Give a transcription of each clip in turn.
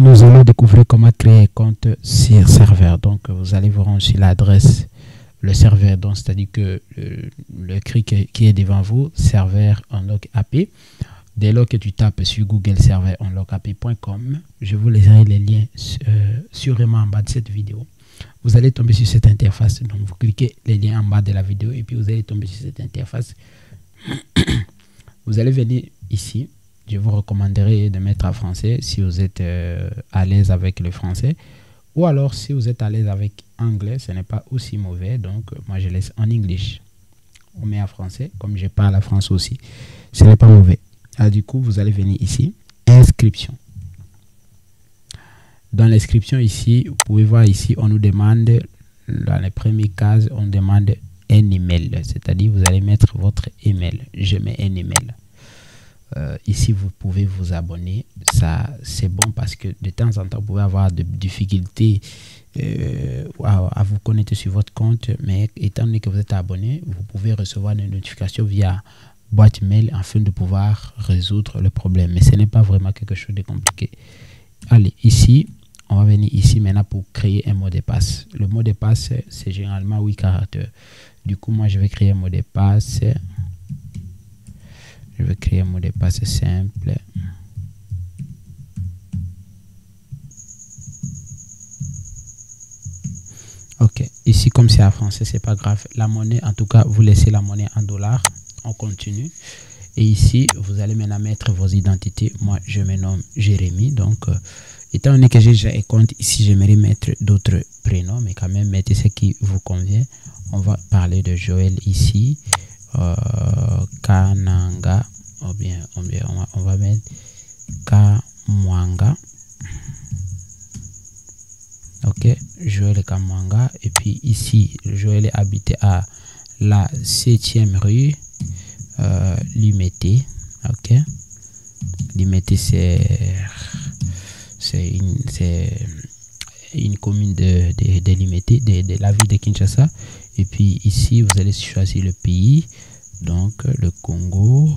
nous allons découvrir comment créer un compte sur serveur. Donc, vous allez vous rendre sur l'adresse, le serveur, donc c'est-à-dire que le CRI qui est devant vous, serveur unlock API. Dès lors que tu tapes sur Google Server unlockapi.com, je vous laisserai les liens sûrement en bas de cette vidéo. Vous allez tomber sur cette interface. Donc, vous cliquez les liens en bas de la vidéo et puis vous allez tomber sur cette interface. Vous allez venir ici. Je vous recommanderais de mettre en français si vous êtes à l'aise avec le français. Ou alors, si vous êtes à l'aise avec anglais, ce n'est pas aussi mauvais. Donc, moi, je laisse en English. On met en français, comme je parle à France aussi. Ce n'est pas mauvais. Alors, du coup, vous allez venir ici. Inscription. Dans l'inscription ici, vous pouvez voir ici, on nous demande, dans les premières cases, on demande un email. C'est-à-dire, vous allez mettre votre email. Je mets un email. Ici, vous pouvez vous abonner. Ça, c'est bon parce que de temps en temps, vous pouvez avoir des difficultés à vous connecter sur votre compte. Mais étant donné que vous êtes abonné, vous pouvez recevoir des notifications via boîte mail afin de pouvoir résoudre le problème. Mais ce n'est pas vraiment quelque chose de compliqué. Allez, ici, on va venir ici maintenant pour créer un mot de passe. Le mot de passe, c'est généralement 8 caractères. Du coup, moi, je vais créer un mot de passe. Je vais créer un mot de passe simple. Ok, ici, comme c'est en français, c'est pas grave. La monnaie, en tout cas, vous laissez la monnaie en dollars. On continue. Et ici, vous allez maintenant mettre vos identités. Moi, je me nomme Jérémy. Donc, étant donné que j'ai déjà un compte ici, j'aimerais mettre d'autres prénoms, mais quand même, mettez ce qui vous convient. On va parler de Joël ici. Kananga. On va mettre Kamwanga. Ok, Joël Kamwanga. Et puis ici, Joël est habité à la 7e rue. Limité. Ok, Limité, c'est une commune de Limité, de la ville de Kinshasa. Et puis ici, vous allez choisir le pays. Donc, le Congo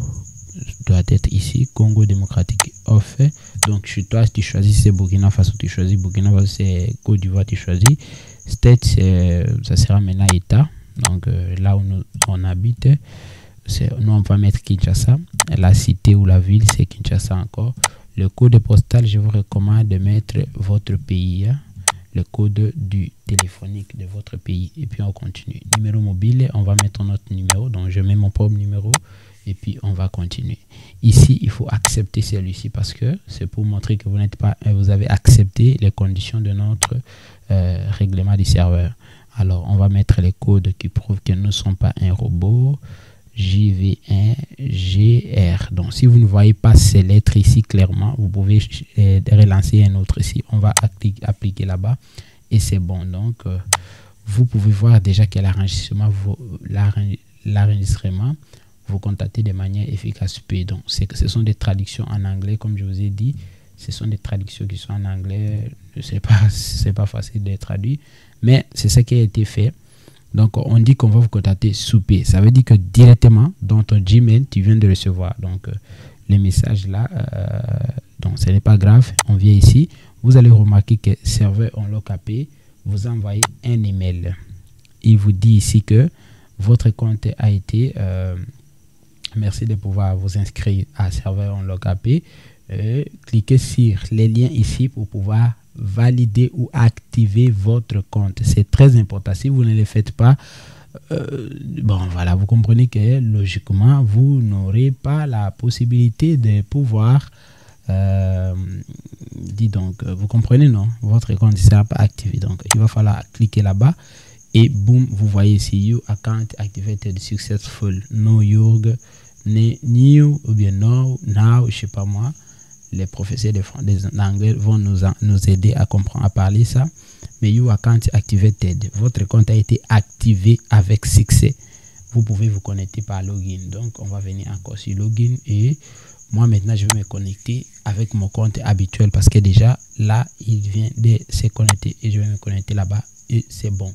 doit être ici, Congo démocratique off. Donc, chez toi, tu choisis c'est Burkina Faso, tu choisis Burkina Faso, c'est Côte d'Ivoire, tu choisis. State, ça sera maintenant État. Donc, là où on habite, nous, on va mettre Kinshasa. La cité ou la ville, c'est Kinshasa encore. Le code postal, je vous recommande de mettre votre pays. Le code du téléphonique de votre pays. Et puis, on continue. Numéro mobile, on va mettre notre numéro. Donc, je mets mon propre numéro. Et puis, on va continuer. Ici, il faut accepter celui-ci parce que c'est pour montrer que vous avez accepté les conditions de notre règlement du serveur. Alors, on va mettre les codes qui prouvent que nous ne sommes pas un robot. JV1GR. Donc, si vous ne voyez pas ces lettres ici clairement, vous pouvez relancer un autre ici. On va appliquer là-bas et c'est bon. Donc, vous pouvez voir déjà que l'enregistrement vous contactez de manière efficace. Donc, ce sont des traductions en anglais, comme je vous ai dit. Ce sont des traductions qui sont en anglais. Je sais pas, c'est pas facile de traduire, mais c'est ce qui a été fait. Donc, on dit qu'on va vous contacter souper. Ça veut dire que directement, dans ton Gmail, tu viens de recevoir. Donc, les messages là, donc ce n'est pas grave. On vient ici. Vous allez remarquer que serveur unlock API vous envoie un email. Il vous dit ici que votre compte a été... merci de pouvoir vous inscrire à serveur unlock API. Cliquez sur les liens ici pour pouvoir valider ou activer votre compte. C'est très important. Si vous ne le faites pas, bon voilà, vous comprenez que logiquement vous n'aurez pas la possibilité de pouvoir dis donc, vous comprenez, non, votre compte ne sera pas activé. Donc il va falloir cliquer là-bas et boum, vous voyez ici your account activated successful. No your new ou bien no now, je sais pas moi. Les professeurs d'anglais vont nous aider à comprendre, à parler ça. Mais your account activated. Votre compte a été activé avec succès. Vous pouvez vous connecter par login. Donc, on va venir encore sur login. Et moi, maintenant, je vais me connecter avec mon compte habituel. Parce que déjà, là, il vient de se connecter. Et je vais me connecter là-bas. Et c'est bon.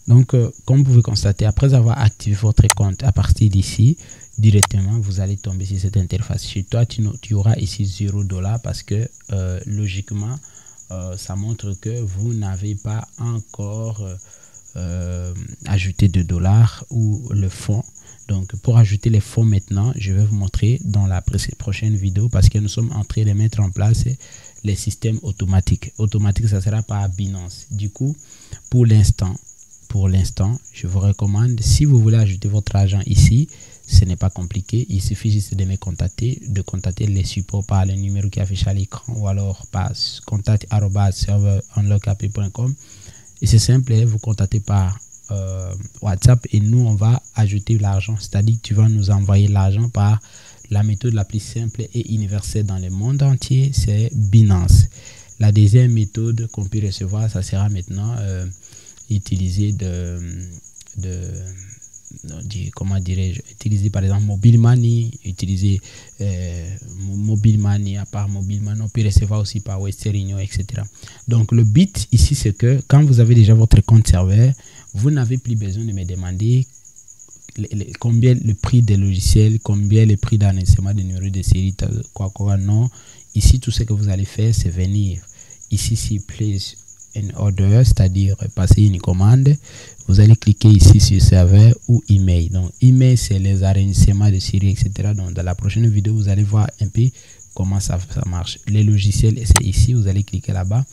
Donc, comme vous pouvez constater, après avoir activé votre compte à partir d'ici, directement, vous allez tomber sur cette interface. Chez toi, tu auras ici $0 parce que logiquement, ça montre que vous n'avez pas encore ajouté de dollars ou le fonds. Donc, pour ajouter les fonds maintenant, je vais vous montrer dans la prochaine vidéo parce que nous sommes en train de mettre en place les systèmes automatiques. Automatique, ça sera par Binance. Du coup, pour l'instant, je vous recommande, si vous voulez ajouter votre argent ici, ce n'est pas compliqué. Il suffit juste de me contacter, de contacter les supports par le numéro qui affiche à l'écran ou alors par contact@serverunlockappy.com. Et c'est simple, vous contactez par WhatsApp et nous, on va ajouter l'argent. C'est-à-dire que tu vas nous envoyer l'argent par la méthode la plus simple et universelle dans le monde entier, c'est Binance. La deuxième méthode qu'on peut recevoir, ça sera maintenant utiliser comment dirais-je, utiliser par exemple Mobile Money, utiliser Mobile Money. À part Mobile Money, on peut recevoir aussi par Western Union, etc. Donc le but ici, c'est que quand vous avez déjà votre compte serveur, vous n'avez plus besoin de me demander combien le prix des logiciels, combien le prix d'enregistrement de numéro de série, quoi, non. Ici, tout ce que vous allez faire, c'est venir ici, si place an order, c'est-à-dire passer une commande. Vous allez cliquer ici sur serveur ou email. Donc, email, c'est les enregistrements de série, etc. Donc, dans la prochaine vidéo, vous allez voir un peu comment ça marche. Les logiciels, c'est ici, vous allez cliquer là-bas.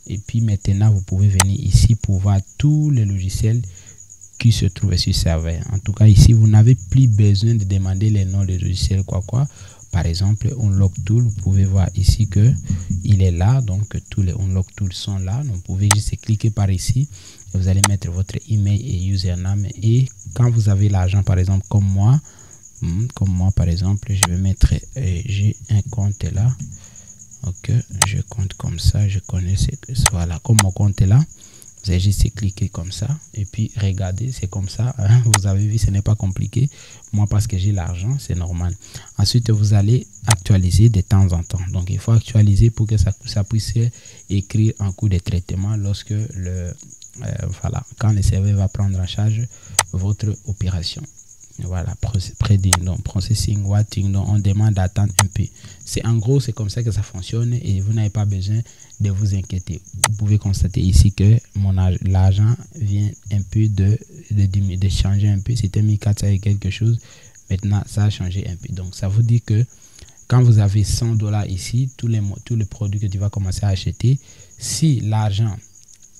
Et puis maintenant, vous pouvez venir ici pour voir tous les logiciels qui se trouvent sur serveur. En tout cas, ici, vous n'avez plus besoin de demander les noms des logiciels, quoi. Par exemple, Unlock Tool, vous pouvez voir ici que il est là. Donc, tous les Unlock Tools sont là. Donc, vous pouvez juste cliquer par ici. Et vous allez mettre votre email et username. Et quand vous avez l'argent, par exemple, comme moi, par exemple, je vais mettre, j'ai un compte là. Ok, je compte comme ça. Je connais voilà, comme mon compte est là. Vous avez juste cliquer comme ça et puis regardez, c'est comme ça, hein. Vous avez vu, ce n'est pas compliqué. Moi, parce que j'ai l'argent, c'est normal. Ensuite, vous allez actualiser de temps en temps. Donc, il faut actualiser pour que ça puisse écrire en cours de traitement lorsque voilà, quand le serveur va prendre en charge votre opération. Voilà, donc processing, waiting, donc on demande d'attendre un peu. C'est en gros, c'est comme ça que ça fonctionne et vous n'avez pas besoin de vous inquiéter. Vous pouvez constater ici que l'argent vient un peu de changer un peu. C'était 1400 et quelque chose. Maintenant, ça a changé un peu. Donc, ça vous dit que quand vous avez $100 ici, tous les produits que tu vas commencer à acheter, si l'argent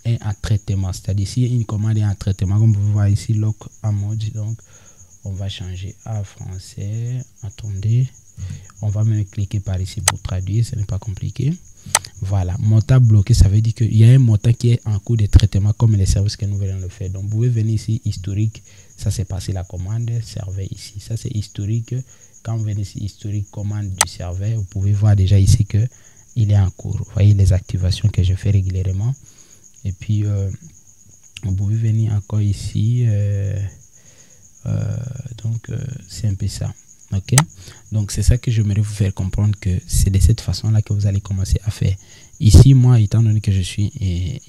est en traitement, c'est-à-dire si une commande est en traitement, comme vous voyez ici, lock emoji, donc on va changer à français. Attendez, on va même cliquer par ici pour traduire, ce n'est pas compliqué. Voilà, montant bloqué, ça veut dire qu'il y a un montant qui est en cours de traitement comme les services que nous venons de faire. Donc vous pouvez venir ici, historique, ça c'est passé la commande, serveur ici, ça c'est historique. Quand vous venez ici, historique, commande du serveur, vous pouvez voir déjà ici que il est en cours. Vous voyez les activations que je fais régulièrement. Et puis vous pouvez venir encore ici. Donc c'est un peu ça. Ok, donc c'est ça que j'aimerais vous faire comprendre, que c'est de cette façon là que vous allez commencer à faire. Ici, moi, étant donné que je suis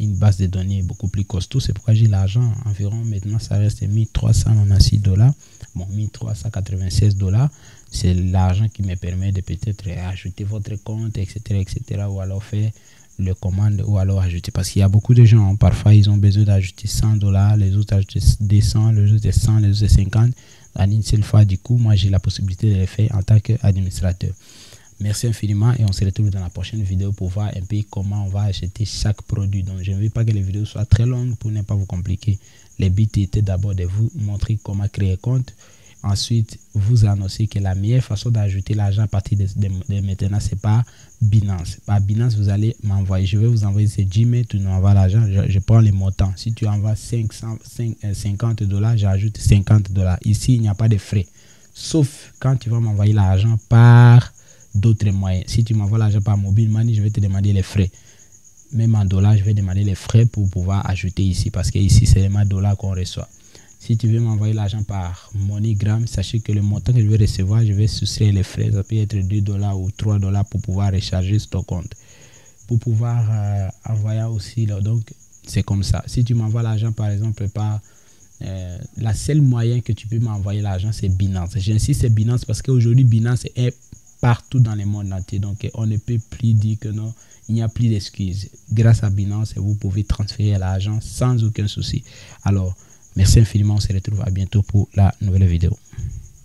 une base de données beaucoup plus costaud, c'est pourquoi j'ai l'argent environ, maintenant ça reste $1396, bon, $1396. C'est l'argent qui me permet de peut-être ajouter votre compte, etc., ou alors faire le commande, ou alors ajouter, parce qu'il y a beaucoup de gens, parfois ils ont besoin d'ajouter $100, les autres ajouter 200, les autres 100, les autres 50 en une seule fois. Du coup, moi j'ai la possibilité de le faire en tant qu'administrateur. Merci infiniment et on se retrouve dans la prochaine vidéo pour voir un peu comment on va acheter chaque produit. Donc je ne veux pas que les vidéos soient très longues pour ne pas vous compliquer. Le but était d'abord de vous montrer comment créer un compte. Ensuite, vous annoncer que la meilleure façon d'ajouter l'argent à partir de maintenant, c'est pas Binance. Par Binance, vous allez m'envoyer. Je vais vous envoyer ce Gmail, tu nous envoies l'argent. Je prends les montants. Si tu envoies $50, j'ajoute $50. Ici, il n'y a pas de frais. Sauf quand tu vas m'envoyer l'argent par d'autres moyens. Si tu m'envoies l'argent par Mobile Money, je vais te demander les frais. Même en dollars, je vais demander les frais pour pouvoir ajouter ici. Parce que ici, c'est les dollars qu'on reçoit. Si tu veux m'envoyer l'argent par MoneyGram, sachez que le montant que je vais recevoir, je vais soustraire les frais. Ça peut être $2 ou $3 pour pouvoir recharger sur ton compte. Pour pouvoir envoyer aussi, là, donc c'est comme ça. Si tu m'envoies l'argent par exemple par... la seule moyen que tu peux m'envoyer l'argent, c'est Binance. J'insiste, c'est Binance parce qu'aujourd'hui, Binance est partout dans le monde entier. Donc, on ne peut plus dire que non, il n'y a plus d'excuses. Grâce à Binance, vous pouvez transférer l'argent sans aucun souci. Alors, merci infiniment. On se retrouve à bientôt pour la nouvelle vidéo.